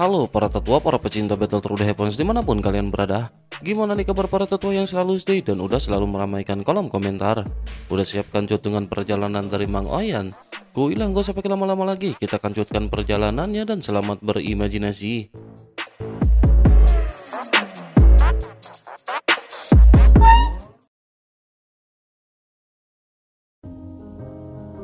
Halo para tetua, para pecinta Battle Through the Heavens dimanapun kalian berada. Gimana nih kabar para tetua yang selalu stay dan udah selalu meramaikan kolom komentar? Udah siapkan cut dengan perjalanan dari Mang Oyan? Ku ilang gak usah pakai lama-lama lagi, kita akan cutkan perjalanannya dan selamat berimajinasi.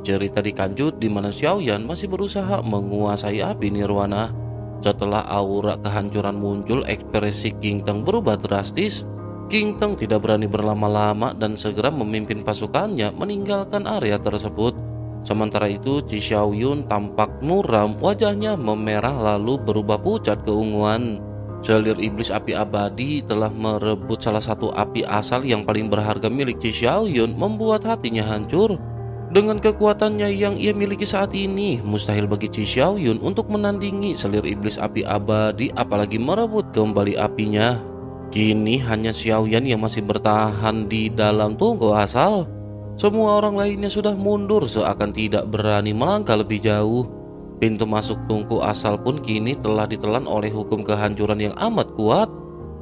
Cerita dikancut di mana Xiaoyan masih berusaha menguasai api nirwana. Setelah aura kehancuran muncul, ekspresi King Teng berubah drastis. King Teng tidak berani berlama-lama dan segera memimpin pasukannya meninggalkan area tersebut. Sementara itu, Qi Xiaoyun tampak muram, wajahnya memerah lalu berubah pucat keunguan. Selir iblis api abadi telah merebut salah satu api asal yang paling berharga milik Qi Xiaoyun, membuat hatinya hancur. Dengan kekuatannya yang ia miliki saat ini, mustahil bagi Qi Xiaoyun untuk menandingi selir iblis api abadi apalagi merebut kembali apinya. Kini hanya Xiaoyan yang masih bertahan di dalam tungku asal. Semua orang lainnya sudah mundur seakan tidak berani melangkah lebih jauh. Pintu masuk tungku asal pun kini telah ditelan oleh hukum kehancuran yang amat kuat.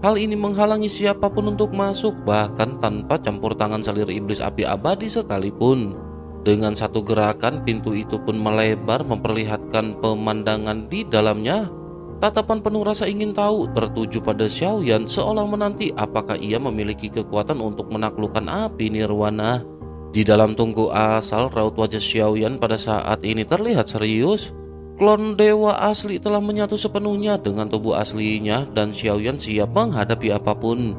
Hal ini menghalangi siapapun untuk masuk, bahkan tanpa campur tangan selir iblis api abadi sekalipun. Dengan satu gerakan, pintu itu pun melebar memperlihatkan pemandangan di dalamnya. Tatapan penuh rasa ingin tahu tertuju pada Xiaoyan seolah menanti apakah ia memiliki kekuatan untuk menaklukkan api nirwana. Di dalam tungku asal, raut wajah Xiaoyan pada saat ini terlihat serius. Klon dewa asli telah menyatu sepenuhnya dengan tubuh aslinya dan Xiaoyan siap menghadapi apapun.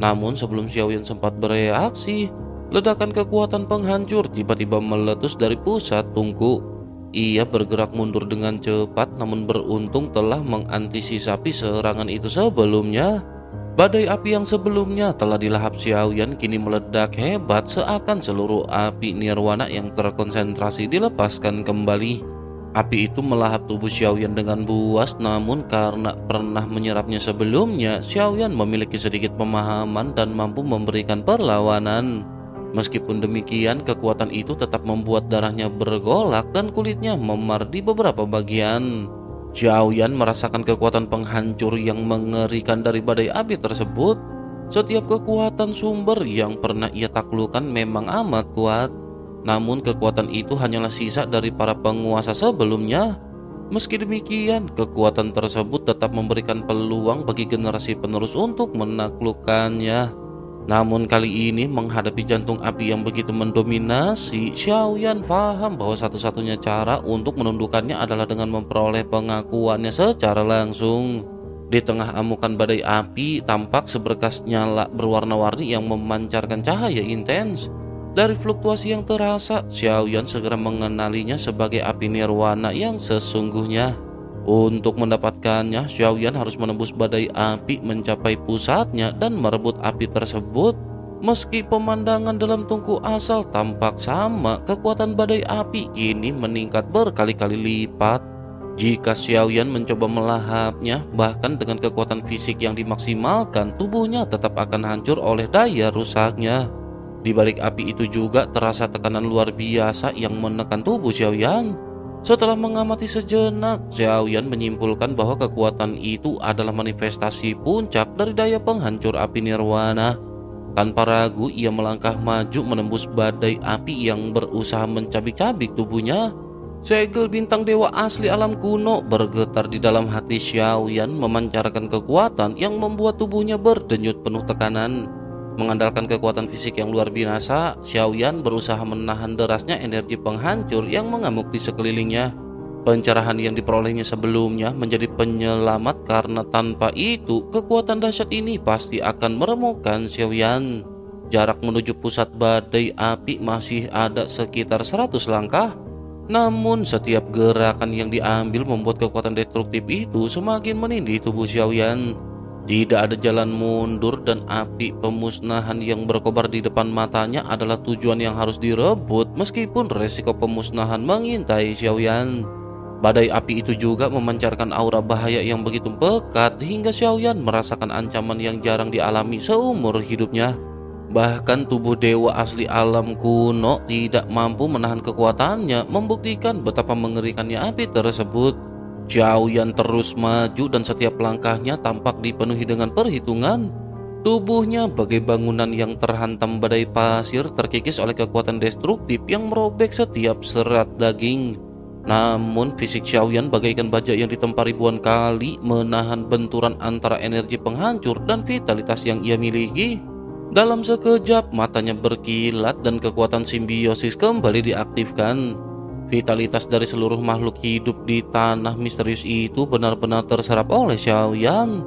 Namun sebelum Xiaoyan sempat bereaksi, ledakan kekuatan penghancur tiba-tiba meletus dari pusat tungku. Ia bergerak mundur dengan cepat, namun beruntung telah mengantisipasi serangan itu sebelumnya. Badai api yang sebelumnya telah dilahap Xiaoyan kini meledak hebat, seakan seluruh api nirwana yang terkonsentrasi dilepaskan kembali. Api itu melahap tubuh Xiaoyan dengan buas, namun karena pernah menyerapnya sebelumnya, Xiaoyan memiliki sedikit pemahaman dan mampu memberikan perlawanan. Meskipun demikian, kekuatan itu tetap membuat darahnya bergolak dan kulitnya memar di beberapa bagian. Xiaoyan merasakan kekuatan penghancur yang mengerikan dari badai api tersebut. Setiap kekuatan sumber yang pernah ia taklukkan memang amat kuat. Namun kekuatan itu hanyalah sisa dari para penguasa sebelumnya. Meski demikian, kekuatan tersebut tetap memberikan peluang bagi generasi penerus untuk menaklukkannya. Namun kali ini menghadapi jantung api yang begitu mendominasi, Xiaoyan paham bahwa satu-satunya cara untuk menundukkannya adalah dengan memperoleh pengakuannya secara langsung. Di tengah amukan badai api, tampak seberkas nyala berwarna-warni yang memancarkan cahaya intens. Dari fluktuasi yang terasa, Xiaoyan segera mengenalinya sebagai api nirwana yang sesungguhnya. Untuk mendapatkannya, Xiaoyan harus menembus badai api mencapai pusatnya dan merebut api tersebut. Meski pemandangan dalam tungku asal tampak sama, kekuatan badai api kini meningkat berkali-kali lipat. Jika Xiaoyan mencoba melahapnya, bahkan dengan kekuatan fisik yang dimaksimalkan, tubuhnya tetap akan hancur oleh daya rusaknya. Di balik api itu juga terasa tekanan luar biasa yang menekan tubuh Xiaoyan. Setelah mengamati sejenak, Xiaoyan menyimpulkan bahwa kekuatan itu adalah manifestasi puncak dari daya penghancur api nirwana. Tanpa ragu, ia melangkah maju menembus badai api yang berusaha mencabik-cabik tubuhnya. Segel bintang dewa asli alam kuno bergetar di dalam hati Xiaoyan, memancarkan kekuatan yang membuat tubuhnya berdenyut penuh tekanan. Mengandalkan kekuatan fisik yang luar biasa, Xiaoyan berusaha menahan derasnya energi penghancur yang mengamuk di sekelilingnya. Pencerahan yang diperolehnya sebelumnya menjadi penyelamat karena tanpa itu, kekuatan dahsyat ini pasti akan meremukkan Xiaoyan. Jarak menuju pusat badai api masih ada sekitar 100 langkah. Namun setiap gerakan yang diambil membuat kekuatan destruktif itu semakin menindih tubuh Xiaoyan. Tidak ada jalan mundur dan api pemusnahan yang berkobar di depan matanya adalah tujuan yang harus direbut meskipun resiko pemusnahan mengintai Xiaoyan. Badai api itu juga memancarkan aura bahaya yang begitu pekat hingga Xiaoyan merasakan ancaman yang jarang dialami seumur hidupnya. Bahkan tubuh dewa asli alam kuno tidak mampu menahan kekuatannya, membuktikan betapa mengerikannya api tersebut. Xiaoyan terus maju dan setiap langkahnya tampak dipenuhi dengan perhitungan. Tubuhnya bagai bangunan yang terhantam badai pasir, terkikis oleh kekuatan destruktif yang merobek setiap serat daging. Namun fisik Xiaoyan bagaikan baja yang ditempa ribuan kali, menahan benturan antara energi penghancur dan vitalitas yang ia miliki. Dalam sekejap matanya berkilat dan kekuatan simbiosis kembali diaktifkan. Vitalitas dari seluruh makhluk hidup di tanah misterius itu benar-benar terserap oleh Xiaoyan.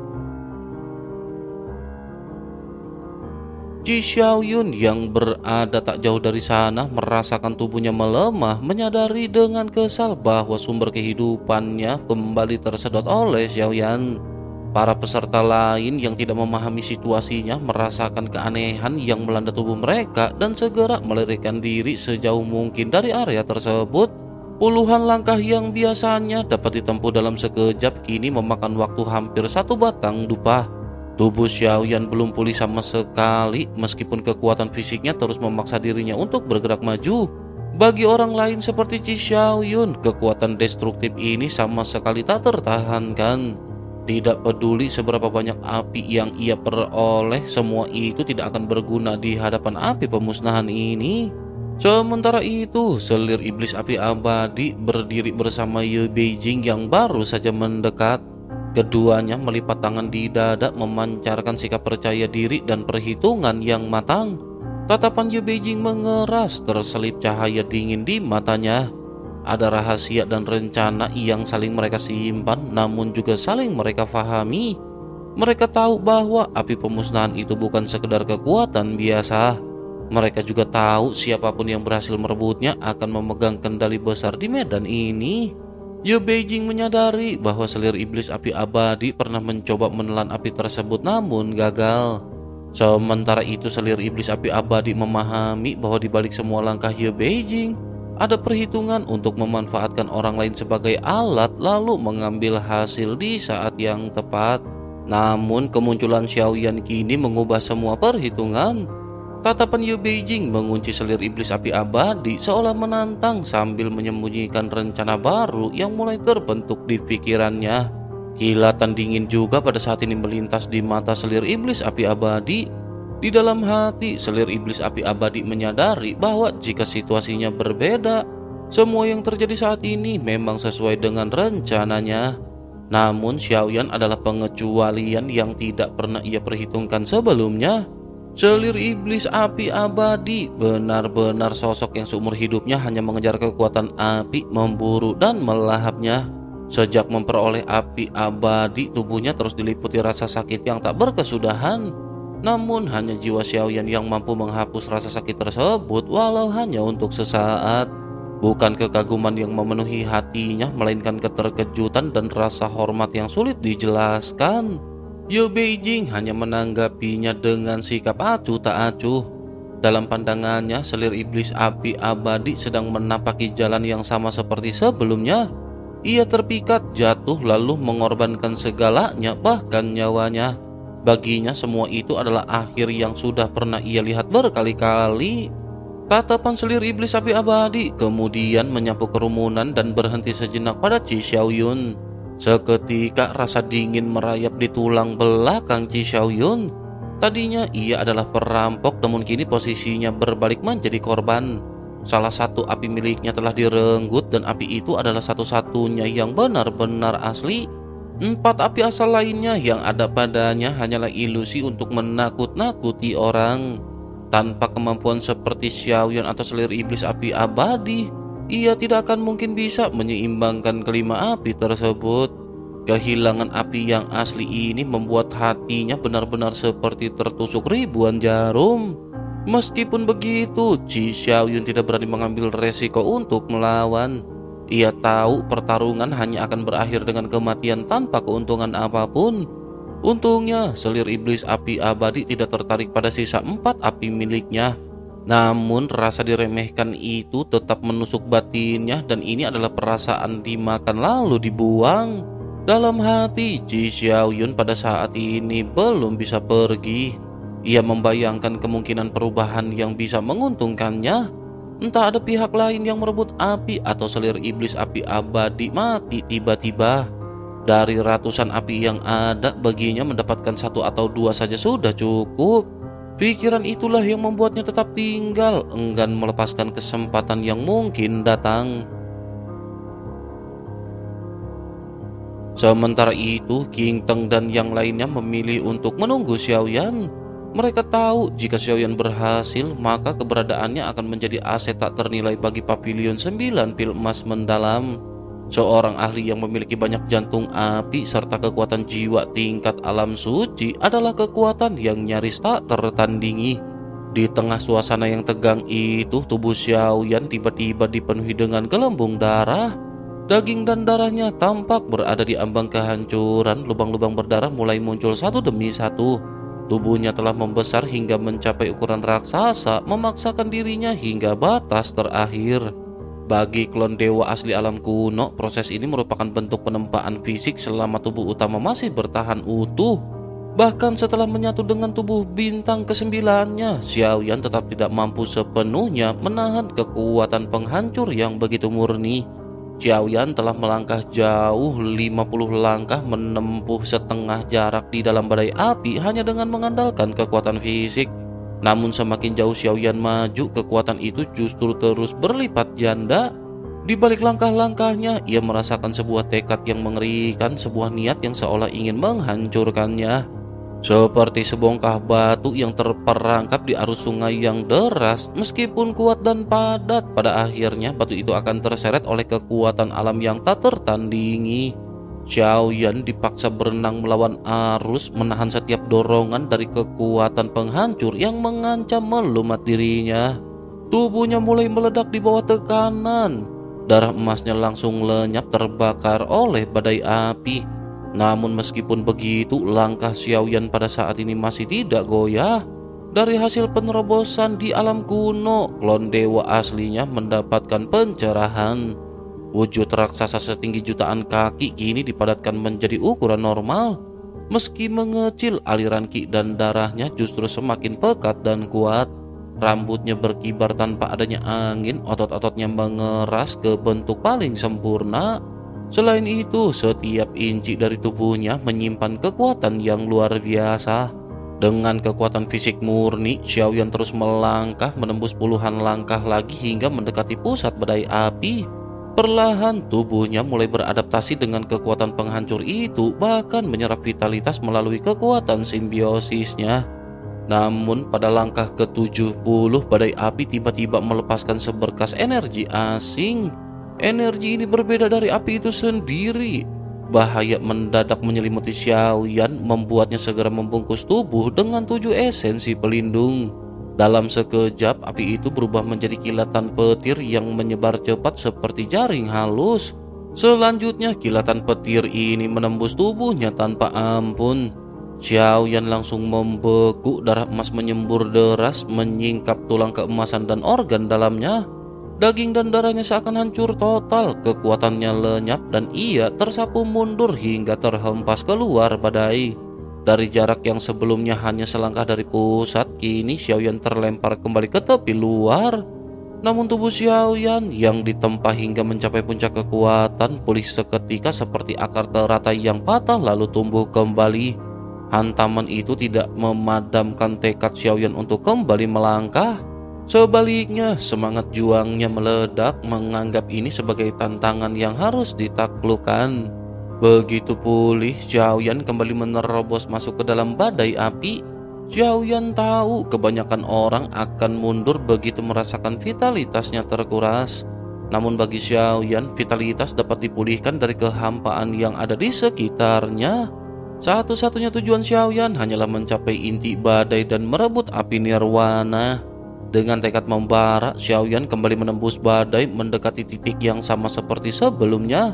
Ji Xiaoyun yang berada tak jauh dari sana merasakan tubuhnya melemah, menyadari dengan kesal bahwa sumber kehidupannya kembali tersedot oleh Xiaoyan. Para peserta lain yang tidak memahami situasinya merasakan keanehan yang melanda tubuh mereka dan segera melarikan diri sejauh mungkin dari area tersebut. Puluhan langkah yang biasanya dapat ditempuh dalam sekejap kini memakan waktu hampir 1 batang dupa. Tubuh Xiaoyan belum pulih sama sekali meskipun kekuatan fisiknya terus memaksa dirinya untuk bergerak maju. Bagi orang lain seperti Ji Xiaoyun, kekuatan destruktif ini sama sekali tak tertahankan. Tidak peduli seberapa banyak api yang ia peroleh, semua itu tidak akan berguna di hadapan api pemusnahan ini. Sementara itu, selir iblis api abadi berdiri bersama Ye Beijing yang baru saja mendekat. Keduanya melipat tangan di dada, memancarkan sikap percaya diri dan perhitungan yang matang. Tatapan Ye Beijing mengeras, terselip cahaya dingin di matanya. Ada rahasia dan rencana yang saling mereka simpan, namun juga saling mereka fahami. Mereka tahu bahwa api pemusnahan itu bukan sekedar kekuatan biasa. Mereka juga tahu siapapun yang berhasil merebutnya akan memegang kendali besar di medan ini. Ye Beijing menyadari bahwa selir iblis api abadi pernah mencoba menelan api tersebut namun gagal. Sementara itu selir iblis api abadi memahami bahwa di balik semua langkah Ye Beijing ada perhitungan untuk memanfaatkan orang lain sebagai alat lalu mengambil hasil di saat yang tepat. Namun kemunculan Xiaoyan kini mengubah semua perhitungan. Tatapan Ye Beijing mengunci selir iblis api abadi seolah menantang sambil menyembunyikan rencana baru yang mulai terbentuk di pikirannya. Kilatan dingin juga pada saat ini melintas di mata selir iblis api abadi. Di dalam hati, selir iblis api abadi menyadari bahwa jika situasinya berbeda, semua yang terjadi saat ini memang sesuai dengan rencananya. Namun Xiaoyan adalah pengecualian yang tidak pernah ia perhitungkan sebelumnya. Selir iblis api abadi benar-benar sosok yang seumur hidupnya hanya mengejar kekuatan api, memburu dan melahapnya. Sejak memperoleh api abadi, tubuhnya terus diliputi rasa sakit yang tak berkesudahan. Namun hanya jiwa Xiaoyan yang mampu menghapus rasa sakit tersebut walau hanya untuk sesaat. Bukan kekaguman yang memenuhi hatinya, melainkan keterkejutan dan rasa hormat yang sulit dijelaskan. Ye Beijing hanya menanggapinya dengan sikap acuh tak acuh. Dalam pandangannya, selir iblis api abadi sedang menapaki jalan yang sama seperti sebelumnya. Ia terpikat, jatuh lalu mengorbankan segalanya, bahkan nyawanya. Baginya semua itu adalah akhir yang sudah pernah ia lihat berkali-kali. Tatapan selir iblis api abadi kemudian menyapu kerumunan dan berhenti sejenak pada Ji Xiaoyun. Seketika rasa dingin merayap di tulang belakang Ji Xiaoyun. Tadinya ia adalah perampok, namun kini posisinya berbalik menjadi korban. Salah satu api miliknya telah direnggut dan api itu adalah satu-satunya yang benar-benar asli. 4 api asal lainnya yang ada padanya hanyalah ilusi untuk menakut-nakuti orang. Tanpa kemampuan seperti Xiaoyan atau selir iblis api abadi, ia tidak akan mungkin bisa menyeimbangkan kelima api tersebut. Kehilangan api yang asli ini membuat hatinya benar-benar seperti tertusuk ribuan jarum. Meskipun begitu, Ji Xiaoyun tidak berani mengambil resiko untuk melawan. Ia tahu pertarungan hanya akan berakhir dengan kematian tanpa keuntungan apapun. Untungnya, selir iblis api abadi tidak tertarik pada sisa 4 api miliknya. Namun rasa diremehkan itu tetap menusuk batinnya dan ini adalah perasaan dimakan lalu dibuang. Dalam hati, Ji Xiaoyun pada saat ini belum bisa pergi. Ia membayangkan kemungkinan perubahan yang bisa menguntungkannya. Entah ada pihak lain yang merebut api atau selir iblis api abadi mati tiba-tiba. Dari ratusan api yang ada, baginya mendapatkan satu atau dua saja sudah cukup. Pikiran itulah yang membuatnya tetap tinggal, enggan melepaskan kesempatan yang mungkin datang. Sementara itu, King Teng dan yang lainnya memilih untuk menunggu Xiaoyan. Mereka tahu jika Xiaoyan berhasil, maka keberadaannya akan menjadi aset tak ternilai bagi Pavilion 9 Pil Emas Mendalam. Seorang ahli yang memiliki banyak jantung api serta kekuatan jiwa tingkat alam suci adalah kekuatan yang nyaris tak tertandingi. Di tengah suasana yang tegang itu, tubuh Xiaoyan tiba-tiba dipenuhi dengan gelembung darah. Daging dan darahnya tampak berada di ambang kehancuran. Lubang-lubang berdarah mulai muncul satu demi satu. Tubuhnya telah membesar hingga mencapai ukuran raksasa, memaksakan dirinya hingga batas terakhir. Bagi klon dewa asli alam kuno, proses ini merupakan bentuk penempaan fisik selama tubuh utama masih bertahan utuh. Bahkan setelah menyatu dengan tubuh bintang kesembilannya, Xiaoyan tetap tidak mampu sepenuhnya menahan kekuatan penghancur yang begitu murni. Xiaoyan telah melangkah jauh 50 langkah menempuh setengah jarak di dalam badai api hanya dengan mengandalkan kekuatan fisik. Namun semakin jauh Xiaoyan maju, kekuatan itu justru terus berlipat ganda. Di balik langkah-langkahnya, ia merasakan sebuah tekad yang mengerikan, sebuah niat yang seolah ingin menghancurkannya. Seperti sebongkah batu yang terperangkap di arus sungai yang deras, meskipun kuat dan padat, pada akhirnya batu itu akan terseret oleh kekuatan alam yang tak tertandingi. Xiaoyan dipaksa berenang melawan arus, menahan setiap dorongan dari kekuatan penghancur yang mengancam melumat dirinya. Tubuhnya mulai meledak di bawah tekanan. Darah emasnya langsung lenyap terbakar oleh badai api. Namun meskipun begitu, langkah Xiaoyan pada saat ini masih tidak goyah. Dari hasil penerobosan di alam kuno, klon dewa aslinya mendapatkan pencerahan. Wujud raksasa setinggi jutaan kaki kini dipadatkan menjadi ukuran normal. Meski mengecil, aliran ki dan darahnya justru semakin pekat dan kuat. Rambutnya berkibar tanpa adanya angin, otot-ototnya mengeras ke bentuk paling sempurna. Selain itu, setiap inci dari tubuhnya menyimpan kekuatan yang luar biasa. Dengan kekuatan fisik murni, Xiaoyan terus melangkah menembus puluhan langkah lagi hingga mendekati pusat badai api. Perlahan tubuhnya mulai beradaptasi dengan kekuatan penghancur itu, bahkan menyerap vitalitas melalui kekuatan simbiosisnya. Namun pada langkah ke-70, badai api tiba-tiba melepaskan seberkas energi asing. Energi ini berbeda dari api itu sendiri. Bahaya mendadak menyelimuti Xiaoyan, membuatnya segera membungkus tubuh dengan 7 esensi pelindung. Dalam sekejap, api itu berubah menjadi kilatan petir yang menyebar cepat seperti jaring halus. Selanjutnya, kilatan petir ini menembus tubuhnya tanpa ampun. Xiaoyan langsung membeku, darah emas menyembur deras, menyingkap tulang keemasan dan organ dalamnya. Daging dan darahnya seakan hancur total, kekuatannya lenyap dan ia tersapu mundur hingga terhempas keluar badai. Dari jarak yang sebelumnya hanya selangkah dari pusat, kini Xiaoyan terlempar kembali ke tepi luar. Namun tubuh Xiaoyan yang ditempa hingga mencapai puncak kekuatan pulih seketika seperti akar teratai yang patah lalu tumbuh kembali. Hantaman itu tidak memadamkan tekad Xiaoyan untuk kembali melangkah. Sebaliknya, semangat juangnya meledak, menganggap ini sebagai tantangan yang harus ditaklukkan. Begitu pulih, Xiaoyan kembali menerobos masuk ke dalam badai api. Xiaoyan tahu kebanyakan orang akan mundur begitu merasakan vitalitasnya terkuras. Namun bagi Xiaoyan, vitalitas dapat dipulihkan dari kehampaan yang ada di sekitarnya. Satu-satunya tujuan Xiaoyan hanyalah mencapai inti badai dan merebut api nirwana. Dengan tekad membara, Xiaoyan kembali menembus badai mendekati titik yang sama seperti sebelumnya.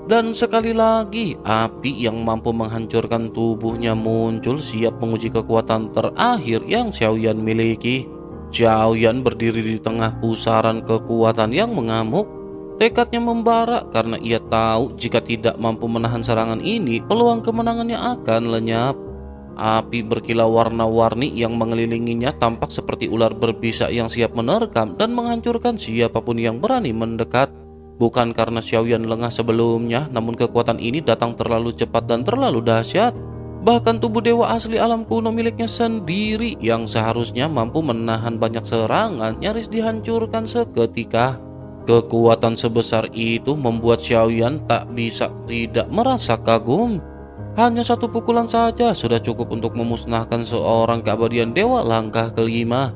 Dan sekali lagi, api yang mampu menghancurkan tubuhnya muncul siap menguji kekuatan terakhir yang Xiaoyan miliki. Xiaoyan berdiri di tengah pusaran kekuatan yang mengamuk. Tekadnya membara karena ia tahu jika tidak mampu menahan serangan ini, peluang kemenangannya akan lenyap. Api berkilau warna-warni yang mengelilinginya tampak seperti ular berbisa yang siap menerkam dan menghancurkan siapapun yang berani mendekat. Bukan karena Xiaoyan lengah sebelumnya, namun kekuatan ini datang terlalu cepat dan terlalu dahsyat. Bahkan tubuh dewa asli alam kuno miliknya sendiri yang seharusnya mampu menahan banyak serangan nyaris dihancurkan seketika. Kekuatan sebesar itu membuat Xiaoyan tak bisa tidak merasa kagum. Hanya satu pukulan saja sudah cukup untuk memusnahkan seorang keabadian dewa langkah kelima.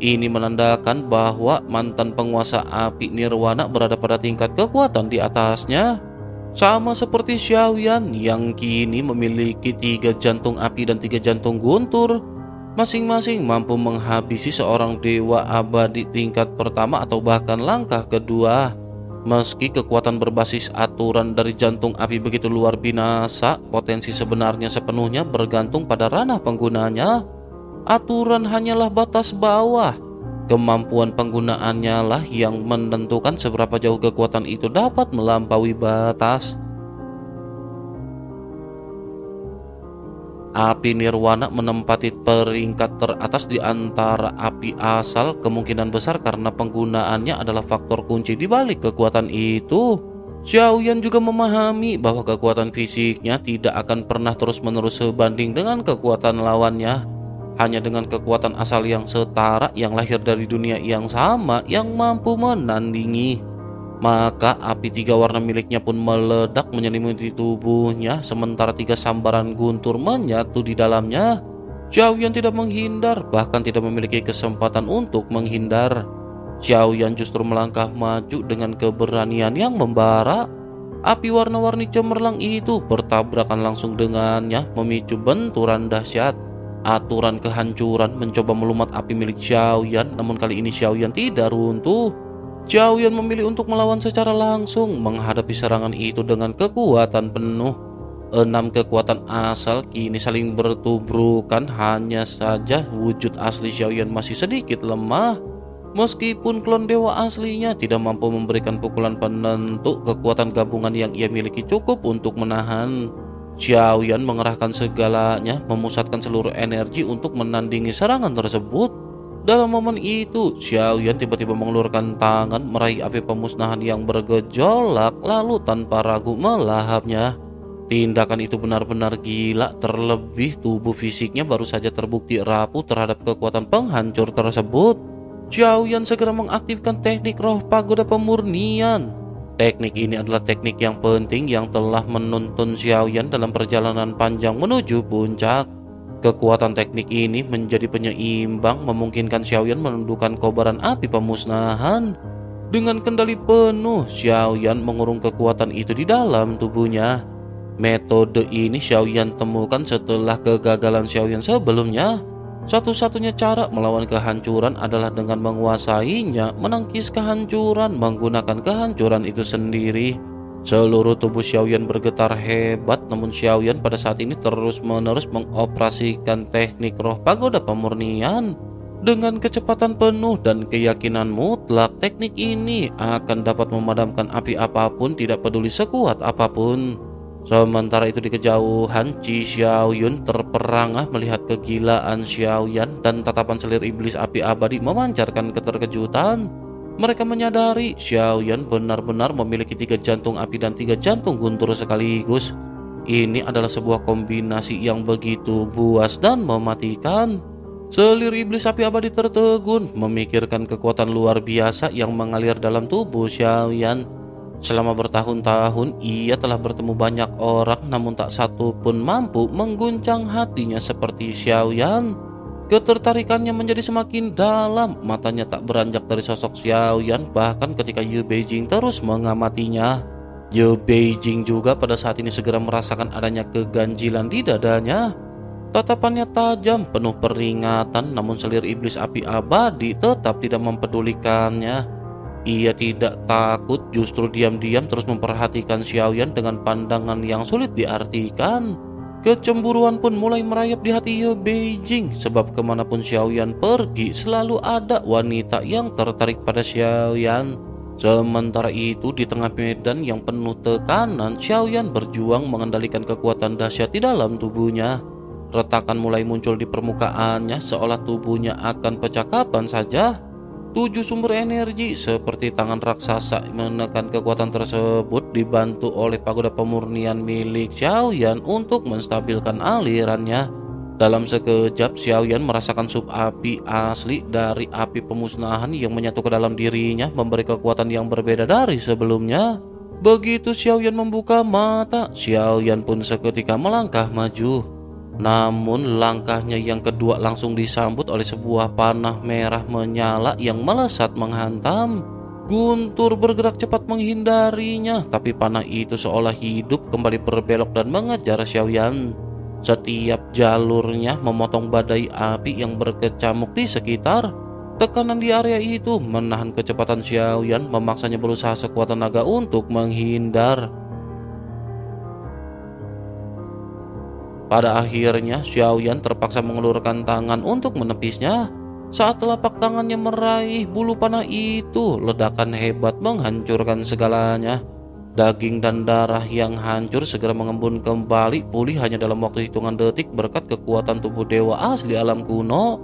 Ini menandakan bahwa mantan penguasa api nirwana berada pada tingkat kekuatan di atasnya. Sama seperti Xiaoyan yang kini memiliki 3 jantung api dan 3 jantung guntur. Masing-masing mampu menghabisi seorang dewa abadi tingkat pertama atau bahkan langkah kedua. Meski kekuatan berbasis aturan dari jantung api begitu luar binasa, potensi sebenarnya sepenuhnya bergantung pada ranah penggunanya. Aturan hanyalah batas bawah. Kemampuan penggunaannya lah yang menentukan seberapa jauh kekuatan itu dapat melampaui batas. Api nirwana menempati peringkat teratas di antara api asal, kemungkinan besar karena penggunaannya adalah faktor kunci di balik kekuatan itu. Xiaoyan juga memahami bahwa kekuatan fisiknya tidak akan pernah terus-menerus sebanding dengan kekuatan lawannya. Hanya dengan kekuatan asal yang setara yang lahir dari dunia yang sama yang mampu menandingi. Maka api 3 warna miliknya pun meledak menyelimuti tubuhnya, sementara 3 sambaran guntur menyatu di dalamnya. Xiaoyan tidak menghindar, bahkan tidak memiliki kesempatan untuk menghindar. Xiaoyan justru melangkah maju dengan keberanian yang membara. Api warna-warni cemerlang itu bertabrakan langsung dengannya, memicu benturan dahsyat. Aturan kehancuran mencoba melumat api milik Xiaoyan, namun kali ini Xiaoyan tidak runtuh. Xiaoyan memilih untuk melawan secara langsung, menghadapi serangan itu dengan kekuatan penuh. 6 kekuatan asal kini saling bertubrukan, hanya saja wujud asli Xiaoyan masih sedikit lemah. Meskipun klon dewa aslinya tidak mampu memberikan pukulan penentu, kekuatan gabungan yang ia miliki cukup untuk menahan. Xiaoyan mengerahkan segalanya, memusatkan seluruh energi untuk menandingi serangan tersebut. Dalam momen itu, Xiaoyan tiba-tiba mengelurkan tangan meraih api pemusnahan yang bergejolak, lalu tanpa ragu melahapnya. Tindakan itu benar-benar gila, terlebih tubuh fisiknya baru saja terbukti rapuh terhadap kekuatan penghancur tersebut. Xiaoyan segera mengaktifkan teknik roh pagoda pemurnian. Teknik ini adalah teknik yang penting yang telah menuntun Xiaoyan dalam perjalanan panjang menuju puncak. Kekuatan teknik ini menjadi penyeimbang, memungkinkan Xiaoyan menundukkan kobaran api pemusnahan. Dengan kendali penuh, Xiaoyan mengurung kekuatan itu di dalam tubuhnya. Metode ini Xiaoyan temukan setelah kegagalan Xiaoyan sebelumnya. Satu-satunya cara melawan kehancuran adalah dengan menguasainya, menangkis kehancuran, menggunakan kehancuran itu sendiri. Seluruh tubuh Xiaoyan bergetar hebat, namun Xiaoyan pada saat ini terus-menerus mengoperasikan teknik roh pagoda pemurnian. Dengan kecepatan penuh dan keyakinan mutlak, teknik ini akan dapat memadamkan api apapun, tidak peduli sekuat apapun. Sementara itu di kejauhan, Qi Xiaoyun terperangah melihat kegilaan Xiaoyan dan tatapan selir iblis api abadi memancarkan keterkejutan. Mereka menyadari Xiaoyan benar-benar memiliki 3 jantung api dan 3 jantung guntur sekaligus. Ini adalah sebuah kombinasi yang begitu buas dan mematikan. Selir iblis api abadi tertegun, memikirkan kekuatan luar biasa yang mengalir dalam tubuh Xiaoyan. Selama bertahun-tahun ia telah bertemu banyak orang, namun tak satu pun mampu mengguncang hatinya seperti Xiaoyan. Ketertarikannya menjadi semakin dalam, matanya tak beranjak dari sosok Xiaoyan bahkan ketika Yu Beijing terus mengamatinya. Yu Beijing juga pada saat ini segera merasakan adanya keganjilan di dadanya. Tatapannya tajam, penuh peringatan, namun selir iblis api abadi tetap tidak mempedulikannya. Ia tidak takut, justru diam-diam terus memperhatikan Xiaoyan dengan pandangan yang sulit diartikan. Kecemburuan pun mulai merayap di hati Ye Beijing, sebab kemanapun Xiaoyan pergi selalu ada wanita yang tertarik pada Xiaoyan. Sementara itu di tengah medan yang penuh tekanan, Xiaoyan berjuang mengendalikan kekuatan dahsyat di dalam tubuhnya. Retakan mulai muncul di permukaannya seolah tubuhnya akan pecah kapan saja. 7 sumber energi seperti tangan raksasa menekan kekuatan tersebut dibantu oleh pagoda pemurnian milik Xiaoyan untuk menstabilkan alirannya. Dalam sekejap, Xiaoyan merasakan sub api asli dari api pemusnahan yang menyatu ke dalam dirinya, memberi kekuatan yang berbeda dari sebelumnya. Begitu Xiaoyan membuka mata, Xiaoyan pun seketika melangkah maju. Namun langkahnya yang kedua langsung disambut oleh sebuah panah merah menyala yang melesat menghantam. Guntur bergerak cepat menghindarinya, tapi panah itu seolah hidup kembali berbelok dan mengejar Xiaoyan. Setiap jalurnya memotong badai api yang berkecamuk di sekitar. Tekanan di area itu menahan kecepatan Xiaoyan, memaksanya berusaha sekuat tenaga untuk menghindar. Pada akhirnya, Xiaoyan terpaksa mengelurkan tangan untuk menepisnya. Saat telapak tangannya meraih bulu panah itu, ledakan hebat menghancurkan segalanya. Daging dan darah yang hancur segera mengembun kembali, pulih hanya dalam waktu hitungan detik berkat kekuatan tubuh dewa asli alam kuno.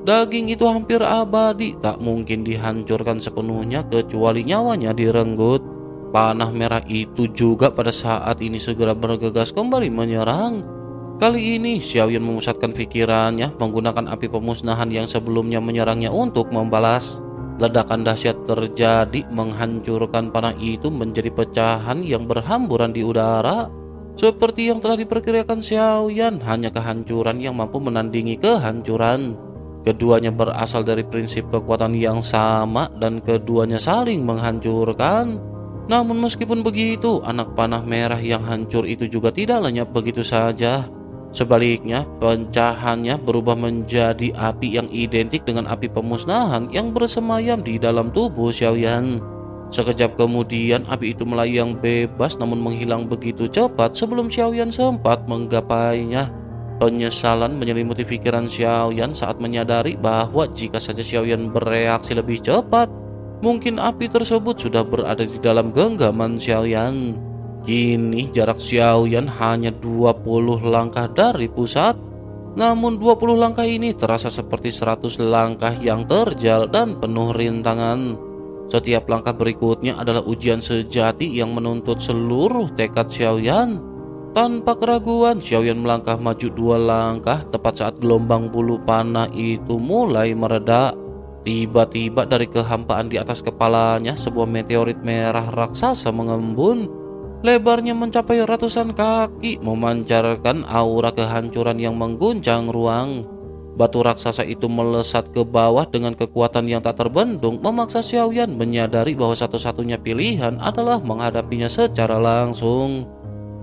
Daging itu hampir abadi, tak mungkin dihancurkan sepenuhnya kecuali nyawanya direnggut. Panah merah itu juga pada saat ini segera bergegas kembali menyerang. Kali ini Xiaoyan memusatkan pikirannya menggunakan api pemusnahan yang sebelumnya menyerangnya untuk membalas. Ledakan dahsyat terjadi menghancurkan panah itu menjadi pecahan yang berhamburan di udara. Seperti yang telah diperkirakan Xiaoyan, hanya kehancuran yang mampu menandingi kehancuran. Keduanya berasal dari prinsip kekuatan yang sama dan keduanya saling menghancurkan. Namun meskipun begitu, anak panah merah yang hancur itu juga tidak lenyap begitu saja. Sebaliknya, pecahannya berubah menjadi api yang identik dengan api pemusnahan yang bersemayam di dalam tubuh Xiaoyan. Sekejap kemudian, api itu melayang bebas namun menghilang begitu cepat sebelum Xiaoyan sempat menggapainya. Penyesalan menyelimuti pikiran Xiaoyan saat menyadari bahwa jika saja Xiaoyan bereaksi lebih cepat, mungkin api tersebut sudah berada di dalam genggaman Xiaoyan. Kini jarak Xiaoyan hanya 20 langkah dari pusat. Namun 20 langkah ini terasa seperti 100 langkah yang terjal dan penuh rintangan. Setiap langkah berikutnya adalah ujian sejati yang menuntut seluruh tekad Xiaoyan. Tanpa keraguan, Xiaoyan melangkah maju 2 langkah tepat saat gelombang bulu panah itu mulai mereda. Tiba-tiba dari kehampaan di atas kepalanya sebuah meteorit merah raksasa mengembun. Lebarnya mencapai ratusan kaki, memancarkan aura kehancuran yang mengguncang ruang. Batu raksasa itu melesat ke bawah dengan kekuatan yang tak terbendung, memaksa Xiaoyan menyadari bahwa satu-satunya pilihan adalah menghadapinya secara langsung.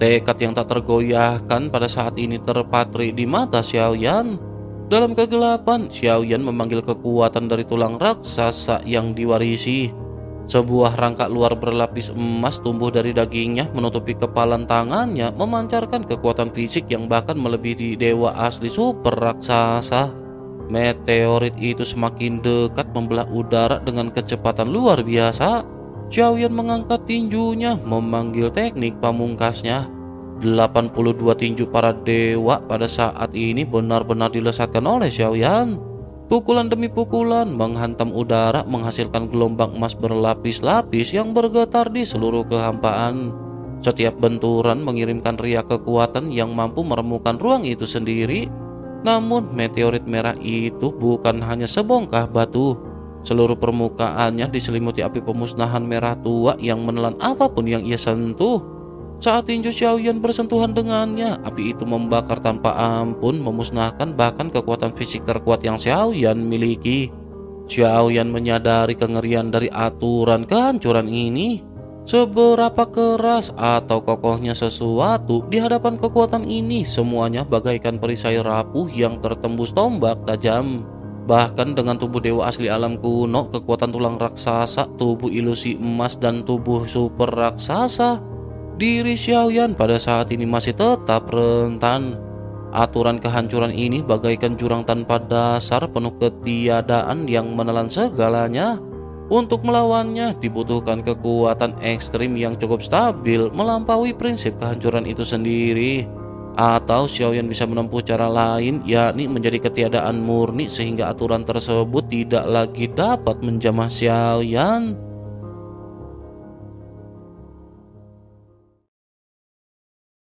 Tekad yang tak tergoyahkan pada saat ini terpatri di mata Xiaoyan. Dalam kegelapan, Xiaoyan memanggil kekuatan dari tulang raksasa yang diwarisi. Sebuah rangka luar berlapis emas tumbuh dari dagingnya, menutupi kepalan tangannya, memancarkan kekuatan fisik yang bahkan melebihi dewa asli super raksasa. Meteorit itu semakin dekat, membelah udara dengan kecepatan luar biasa. Xiaoyan mengangkat tinjunya, memanggil teknik pamungkasnya. 82 tinju para dewa pada saat ini benar-benar dilesatkan oleh Xiaoyan. Pukulan demi pukulan menghantam udara, menghasilkan gelombang emas berlapis-lapis yang bergetar di seluruh kehampaan. Setiap benturan mengirimkan riak kekuatan yang mampu meremukkan ruang itu sendiri. Namun meteorit merah itu bukan hanya sebongkah batu. Seluruh permukaannya diselimuti api pemusnahan merah tua yang menelan apapun yang ia sentuh. Saat tinju Xiaoyan bersentuhan dengannya, api itu membakar tanpa ampun, memusnahkan bahkan kekuatan fisik terkuat yang Xiaoyan miliki. Xiaoyan menyadari kengerian dari aturan kehancuran ini. Seberapa keras atau kokohnya sesuatu di hadapan kekuatan ini, semuanya bagaikan perisai rapuh yang tertembus tombak tajam. Bahkan dengan tubuh dewa asli alam kuno, kekuatan tulang raksasa, tubuh ilusi emas, dan tubuh super raksasa, diri Xiaoyan pada saat ini masih tetap rentan. Aturan kehancuran ini bagaikan jurang tanpa dasar penuh ketiadaan yang menelan segalanya. Untuk melawannya dibutuhkan kekuatan ekstrim yang cukup stabil melampaui prinsip kehancuran itu sendiri. Atau Xiaoyan bisa menempuh cara lain, yakni menjadi ketiadaan murni sehingga aturan tersebut tidak lagi dapat menjamah Xiaoyan.